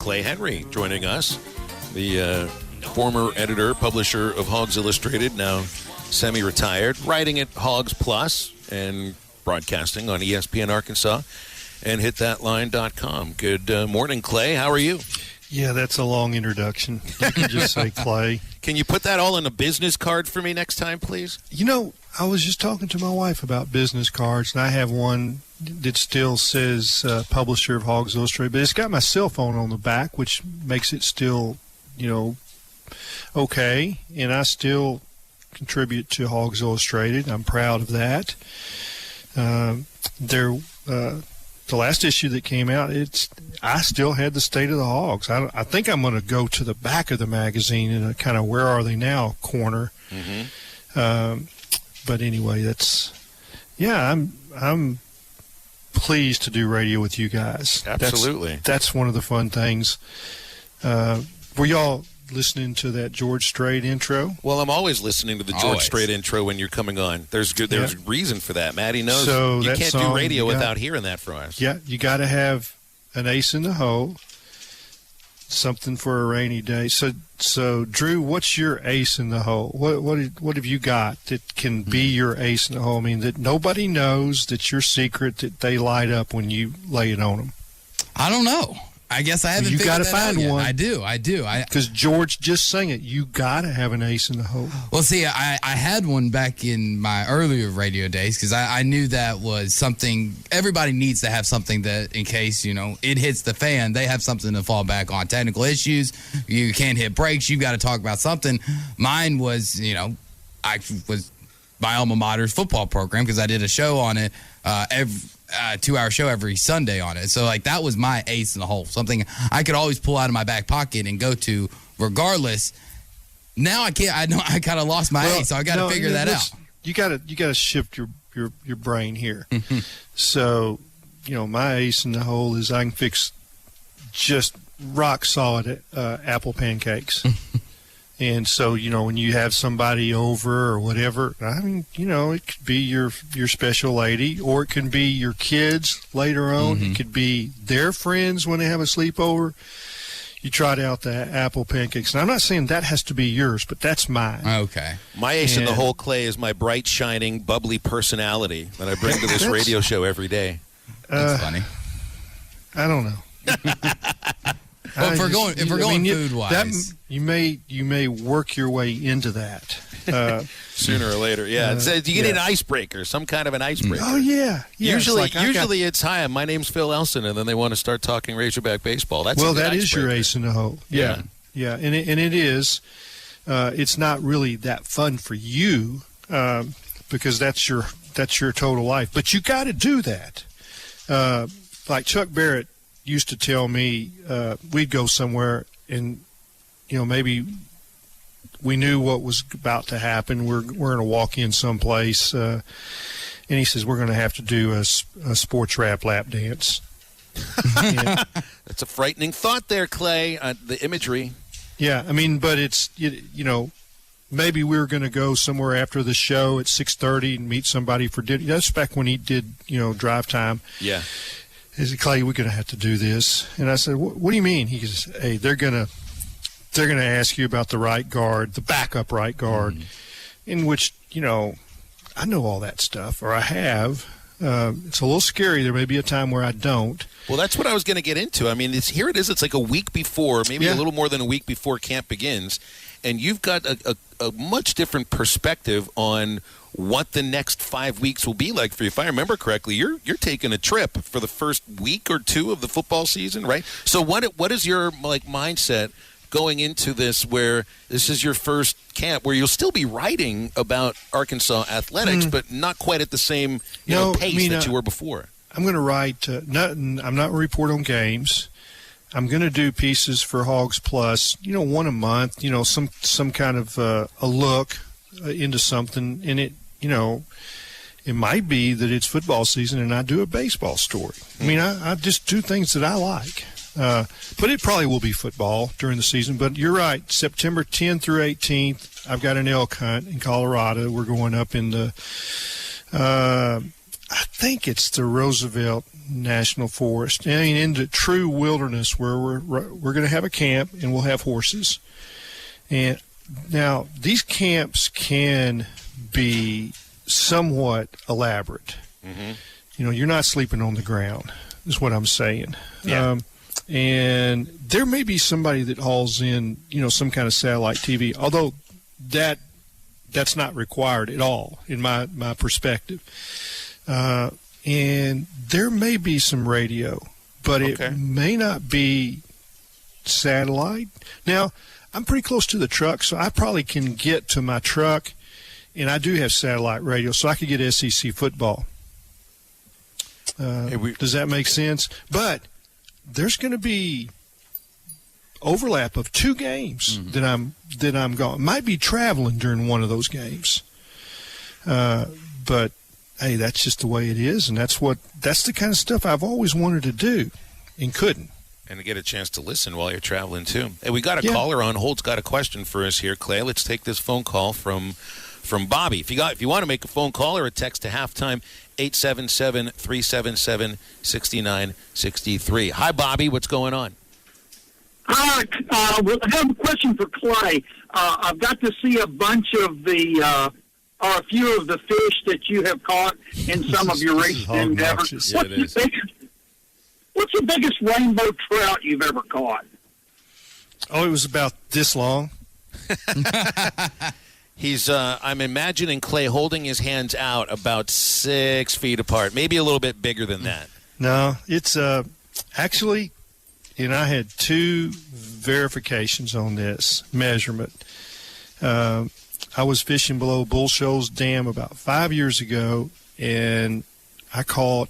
Clay Henry joining us, the former editor, publisher of Hogs Illustrated, now semi-retired, writing at Hogs Plus and broadcasting on ESPN Arkansas and hitthatline.com. Good morning, Clay. How are you? Yeah, that's a long introduction. You can just say Clay. Can you put that all in a business card for me next time, please? You know, I was just talking to my wife about business cards, and I have one that still says publisher of Hogs Illustrated, but it's got my cell phone on the back, which makes it still, okay, and I still contribute to Hogs Illustrated. I'm proud of that. The last issue that came out, I still had the State of the Hogs. I think I'm going to go to the back of the magazine in a kind of where are they now corner. Mm-hmm. But anyway, I'm pleased to do radio with you guys. Absolutely. That's one of the fun things. Were y'all listening to that George Strait intro? Well, I'm always listening to the George Strait intro when you're coming on. There's reason for that. Maddie knows you can't do radio without hearing that from us. Yeah, you got to have an ace in the hole, something for a rainy day. So Drew, what's your ace in the hole? What have you got that can be your ace in the hole? I mean, that nobody knows, that's your secret, that they light up when you lay it on them. I don't know. I guess I haven't figured that out yet. You got to find one. I do. Because George just sang it. You got to have an ace in the hole. Well, see, I had one back in my earlier radio days because I knew that was something. Everybody needs to have something that, in case, it hits the fan, they have something to fall back on. Technical issues, you can't hit brakes, you got to talk about something. Mine was, I was my alma mater's football program because I did a show on it every 2-hour show every Sunday on it. So, that was my ace in the hole, something I could always pull out of my back pocket and go to regardless. Now I can't. I know I kind of lost my ace, so I got to figure that out. You got to shift your brain here. So, my ace in the hole is I can fix just rock solid apple pancakes. And so, when you have somebody over or whatever, I mean, it could be your special lady, or it can be your kids later on. Mm-hmm. It could be their friends when they have a sleepover. You tried out the apple pancakes. And I'm not saying that has to be yours, but that's mine. Okay. My ace in the whole, Clay, is my bright, shining, bubbly personality that I bring to this radio show every day. That's funny. I don't know. Well, if we're going food wise, you may work your way into that sooner or later. Yeah, you get an icebreaker, some kind of an icebreaker. Oh yeah. Usually it's hi, my name's Phil Elson, and then they want to start talking Razorback baseball. That is your ace in the hole. Yeah, and it is. It's not really that fun for you because that's your total life. But you got to do that. Like Chuck Barrett used to tell me, we'd go somewhere and, maybe we knew what was about to happen. We're going to walk in someplace, and he says, we're going to have to do a sports rap lap dance. That's a frightening thought there, Clay, the imagery. Yeah, I mean, but it's, maybe we were going to go somewhere after the show at 6:30 and meet somebody for dinner. That's back when he did, drive time. Yeah. He said, Clay, we're going to have to do this. And I said, what do you mean? He says, hey, they're going to ask you about the right guard, the backup right guard, in which, I know all that stuff, or I have. It's a little scary. There may be a time where I don't. Well, that's what I was going to get into. I mean, here it is. It's like a week before, maybe a little more than a week before camp begins, and you've got a much different perspective on what the next 5 weeks will be like for you. If I remember correctly, you're taking a trip for the first week or two of the football season, right? So what is your mindset going into this, where this is your first camp, where you'll still be writing about Arkansas athletics, but not quite at the same pace that you were before? I'm going to write. I'm not going to report on games. I'm going to do pieces for Hogs Plus, one a month, some kind of a look into something. And it might be that it's football season and I do a baseball story. I mean, I just do things that I like. But it probably will be football during the season. But you're right, September 10th through 18th, I've got an elk hunt in Colorado. We're going up in the I think it's the Roosevelt national forest. I mean, into true wilderness where we're going to have a camp and we'll have horses. And now these camps can be somewhat elaborate. Mm-hmm. You know, you're not sleeping on the ground, is what I'm saying. Yeah. And there may be somebody that hauls in, you know, some kind of satellite TV, although that's not required at all in my perspective. And there may be some radio, but it may not be satellite. Now, I'm pretty close to the truck, so I probably can get to my truck, and I do have satellite radio, so I could get SEC football. Does that make sense? But there's going to be overlap of 2 games that I'm going. Might be traveling during one of those games, but hey, that's just the way it is, and that's the kind of stuff I've always wanted to do and couldn't. And to get a chance to listen while you're traveling too. Hey, we got a caller on hold's got a question for us here, Clay. Let's take this phone call from Bobby. If you want to make a phone call or a text to halftime, 877-377-6963. Hi, Bobby. What's going on? Hi. I have a question for Clay. I've got to see a bunch of or a few of the fish that you have caught in some of your recent endeavors. Yeah, it is. What's the biggest rainbow trout you've ever caught? Oh, it was about this long. I'm imagining Clay holding his hands out about 6 feet apart, maybe a little bit bigger than that. No, it's actually, and I had 2 verifications on this measurement. I was fishing below Bull Shoals Dam about 5 years ago, and I caught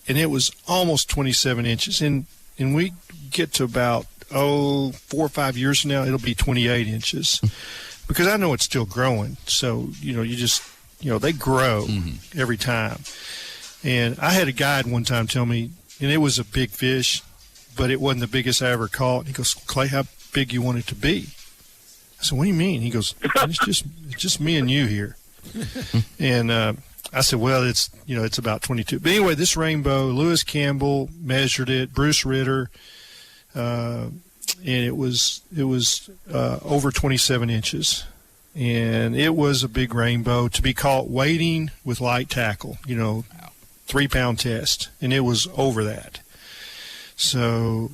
and it was almost 27 inches. And we get to about, 4 or 5 years from now, it'll be 28 inches. Because I know it's still growing. So, they grow every time. And I had a guide one time tell me, and it was a big fish, but it wasn't the biggest I ever caught. He goes, Clay, how big you want it to be? I said, what do you mean? He goes, it's just me and you here. And I said, well, it's about 22. But anyway, this rainbow, Lewis Campbell measured it, Bruce Ritter, and it was over 27 inches. And it was a big rainbow to be caught wading with light tackle, 3-pound test. And it was over that. So,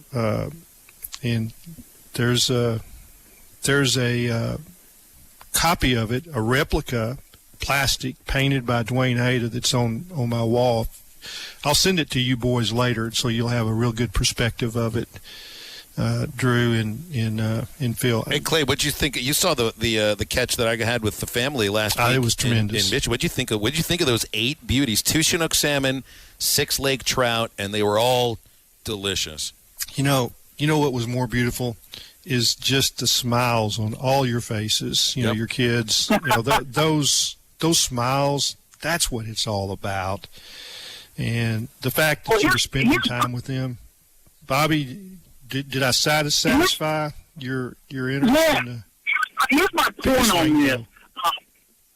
and there's a copy of it, a replica, plastic, painted by Dwayne Ada that's on my wall. I'll send it to you boys later so you'll have a real good perspective of it, Drew and Phil. Hey, Clay, what'd you think? You saw the catch that I had with the family last week. It was tremendous. In Michigan. What'd you think of those 8 beauties? 2 Chinook salmon, 6 lake trout, and they were all delicious. You know what was more beautiful is just the smiles on all your faces. Your kids. Those smiles. That's what it's all about. And the fact that you were spending time with them, Bobby. Did I satisfy your interest? Yeah. Here's my point on this.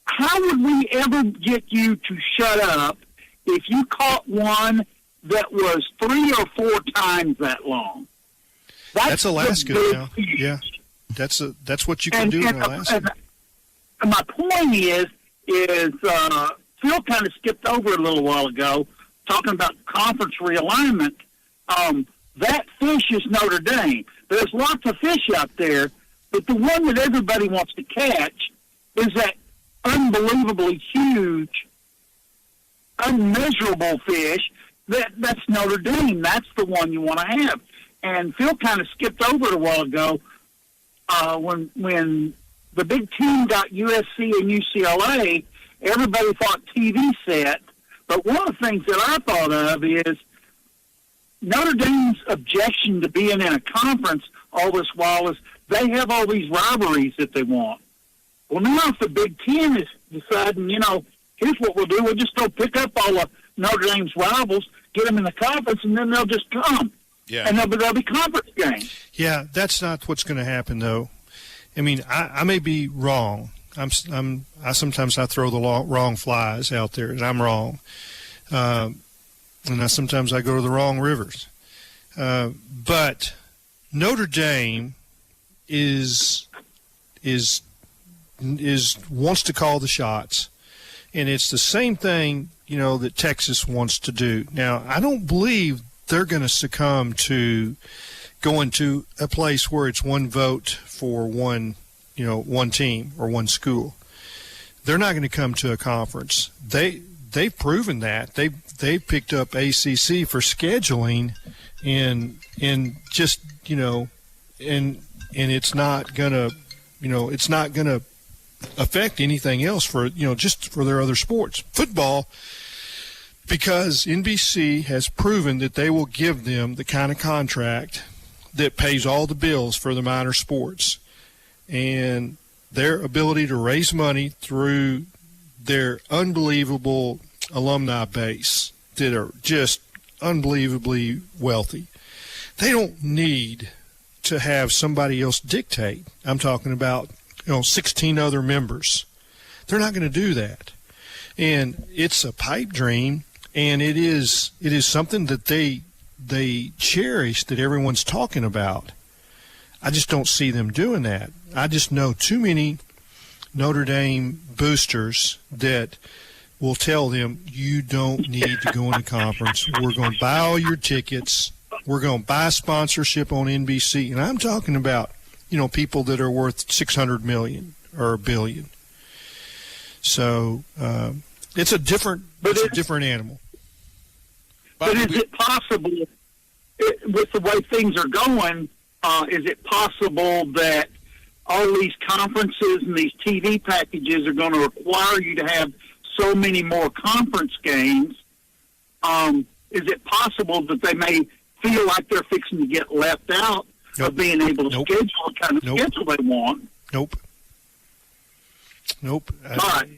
How would we ever get you to shut up if you caught one that was 3 or 4 times that long? That's Alaska now. Yeah, that's what you can do in Alaska. And my point is Phil kind of skipped over a little while ago talking about conference realignment. That fish is Notre Dame. There's lots of fish out there, but the one that everybody wants to catch is that unbelievably huge, unmeasurable fish that's Notre Dame. That's the one you want to have. And Phil kind of skipped over it a while ago when the Big Ten got USC and UCLA, everybody thought TV set. But one of the things that I thought of is Notre Dame's objection to being in a conference all this while is they have all these rivalries that they want. Well, now if the Big Ten is deciding, here's what we'll do. We'll just go pick up all of Notre Dame's rivals, get them in the conference, and then they'll just come. Yeah. And there'll be conference games. Yeah, that's not what's going to happen, though. I mean, I may be wrong. I sometimes throw the wrong flies out there, and I'm wrong. and sometimes I go to the wrong rivers. But Notre Dame is wants to call the shots, and it's the same thing, that Texas wants to do. Now, I don't believe they're going to succumb to going to a place where it's one vote for one team or one school. They're not going to come to a conference. They've proven that. They picked up ACC for scheduling, and just and it's not gonna affect anything else for just for their other sports. Football, because NBC has proven that they will give them the kind of contract that pays all the bills for the minor sports, and their ability to raise money through their unbelievable alumni base that are just unbelievably wealthy. They don't need to have somebody else dictate. I'm talking about 16 other members. They're not going to do that. And it's a pipe dream, and it is something that they cherish, that everyone's talking about. I just don't see them doing that. I just know too many Notre Dame boosters that will tell them, you don't need to go in a conference. We're going to buy all your tickets. We're going to buy sponsorship on NBC. And I'm talking about, people that are worth $600 million or $1 billion. So it's a different animal. But is it possible, with the way things are going, is it possible that all these conferences and these TV packages are going to require you to have so many more conference games? Is it possible that they may feel like they're fixing to get left out of being able to schedule the kind of schedule they want? Nope. All right.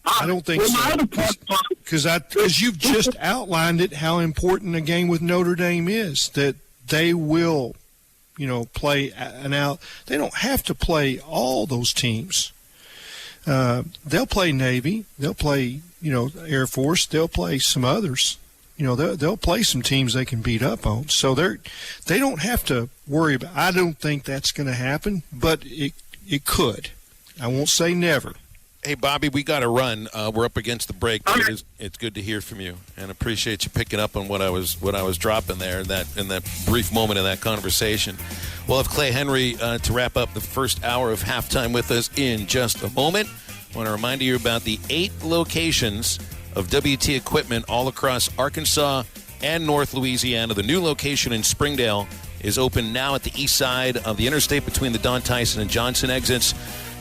I don't think so. Because you've just outlined it, how important a game with Notre Dame is, that they will, play an out. They don't have to play all those teams. They'll play Navy. They'll play, Air Force. They'll play some others. They'll play some teams they can beat up on. So they don't have to worry about. I don't think that's going to happen, but it could. I won't say never. Hey, Bobby, we got to run. We're up against the break. But it's good to hear from you, and appreciate you picking up on what I was dropping there in that brief moment of that conversation. We'll have Clay Henry to wrap up the first hour of halftime with us in just a moment. I want to remind you about the 8 locations of WT equipment all across Arkansas and North Louisiana. The new location in Springdale is open now at the east side of the interstate between the Don Tyson and Johnson exits.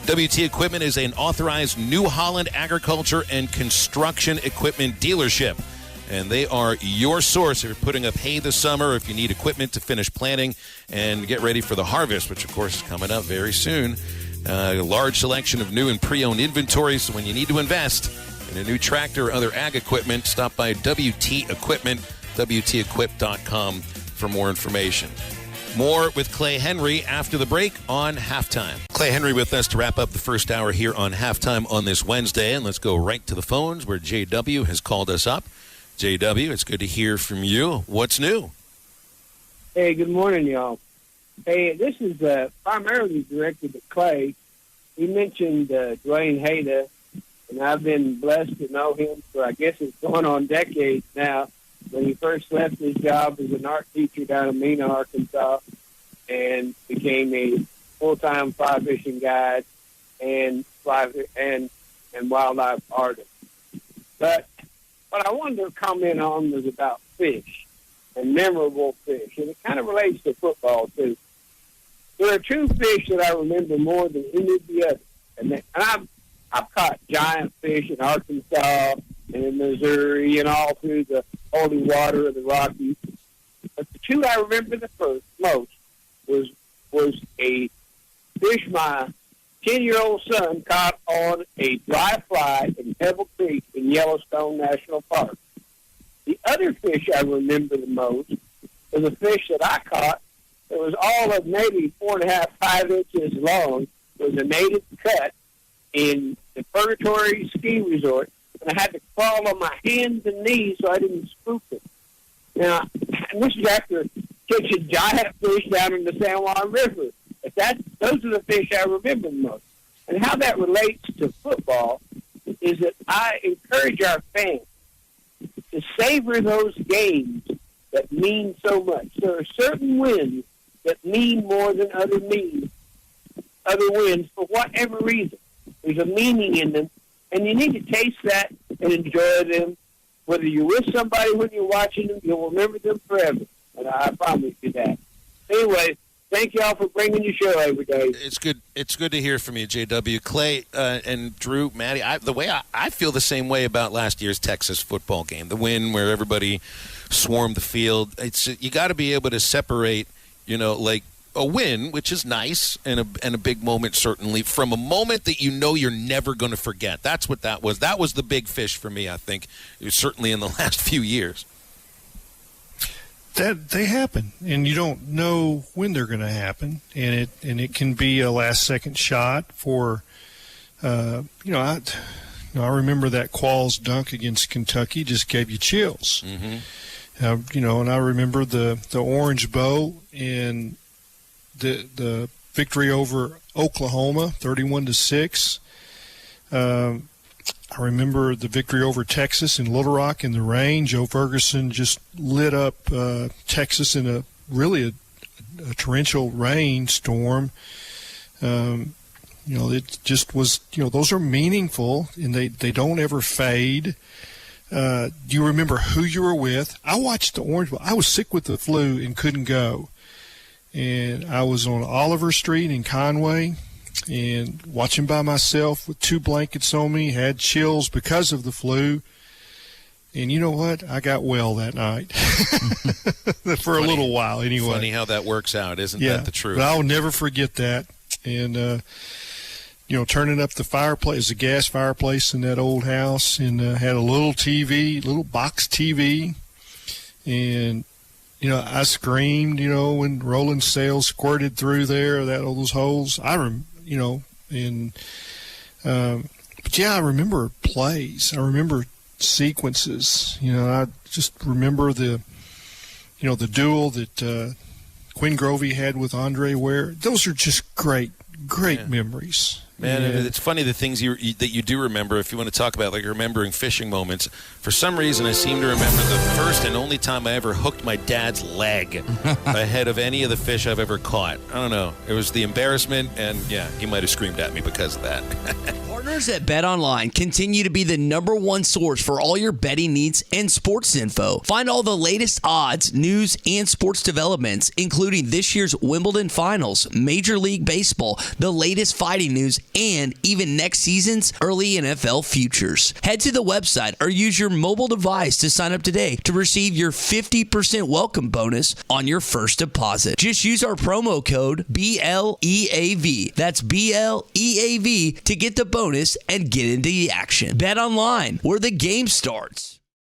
WT Equipment is an authorized New Holland agriculture and construction equipment dealership. And they are your source if you're putting up hay this summer, if you need equipment to finish planting and get ready for the harvest, which, of course, is coming up very soon. A large selection of new and pre-owned inventory, so when you need to invest in a new tractor or other ag equipment, stop by WT Equipment, WTEquip.com for more information. More with Clay Henry after the break on Halftime. Clay Henry with us to wrap up the first hour here on Halftime on this Wednesday. And let's go right to the phones where JW has called us up. JW, it's good to hear from you. What's new? Hey, good morning, y'all. Hey, this is primarily directed at Clay. He mentioned Dwayne Hayda, and I've been blessed to know him for, I guess it's going on decades now. When he first left his job as an art teacher down in Mena, Arkansas, and became a full-time fly fishing guide and wildlife artist. But what I wanted to comment on was about fish and memorable fish, and it kind of relates to football too. There are 2 fish that I remember more than any of the others, and I've caught giant fish in Arkansas and in Missouri and all through the holy water of the Rockies. But the 2 I remember the most was a fish my 10-year-old son caught on a dry fly in Pebble Creek in Yellowstone National Park. The other fish I remember the most was a fish that I caught that was all of maybe 4.5, 5 inches long. It was a native cut in the Purgatory Ski Resort, and I had to crawl on my hands and knees so I didn't spook it. Now, this is after catching giant fish down in the San Juan River. But those are the fish I remember the most. And how that relates to football is that I encourage our fans to savor those games that mean so much. There are certain wins that mean more than other wins for whatever reason. There's a meaning in them, and you need to taste that and enjoy them. Whether you're with somebody when you're watching them, you'll remember them forever. And I promise you that. Anyway, thank y'all for bringing your show every day. It's good. It's good to hear from you, JW. Clay and Drew, Maddie. I feel the same way about last year's Texas football game, the win where everybody swarmed the field. You got to be able to separate, like a win, which is nice and a big moment certainly, from a moment that you're never going to forget. That's what that was. That was the big fish for me. I think certainly in the last few years. That they happen, and you don't know when they're going to happen, and it can be a last-second shot for, I remember that Qualls dunk against Kentucky just gave you chills, and I remember the Orange Bowl and the victory over Oklahoma, 31-6. I remember the victory over Texas in Little Rock in the rain. Joe Ferguson just lit up Texas in a torrential rainstorm. It just was, those are meaningful, and they don't ever fade. Do you remember who you were with? I watched the Orange Bowl. I was sick with the flu and couldn't go. And I was on Oliver Street in Conway, and watching by myself with 2 blankets on me, had chills because of the flu. And you know what? I got well that night for a little while anyway. Funny how that works out, isn't that the truth? But I'll never forget that. And, turning up the fireplace, a gas fireplace in that old house, and had a little TV, little box TV. And, I screamed, when rolling sails squirted through there, those holes. I remember plays. I remember sequences. I just remember the duel that Quinn Grovey had with Andre Ware. Those are just great memories. Man, it's funny the things that you do remember. If you want to talk about like remembering fishing moments, for some reason I seem to remember the first and only time I ever hooked my dad's leg ahead of any of the fish I've ever caught. I don't know. It was the embarrassment, and he might have screamed at me because of that. Partners at BetOnline continue to be the #1 source for all your betting needs and sports info. Find all the latest odds, news, and sports developments, including this year's Wimbledon Finals, Major League Baseball, the latest fighting news, and even next season's early NFL futures. Head to the website or use your mobile device to sign up today to receive your 50% welcome bonus on your first deposit. Just use our promo code BLEAV. That's BLEAV to get the bonus and get into the action. Bet online, where the game starts.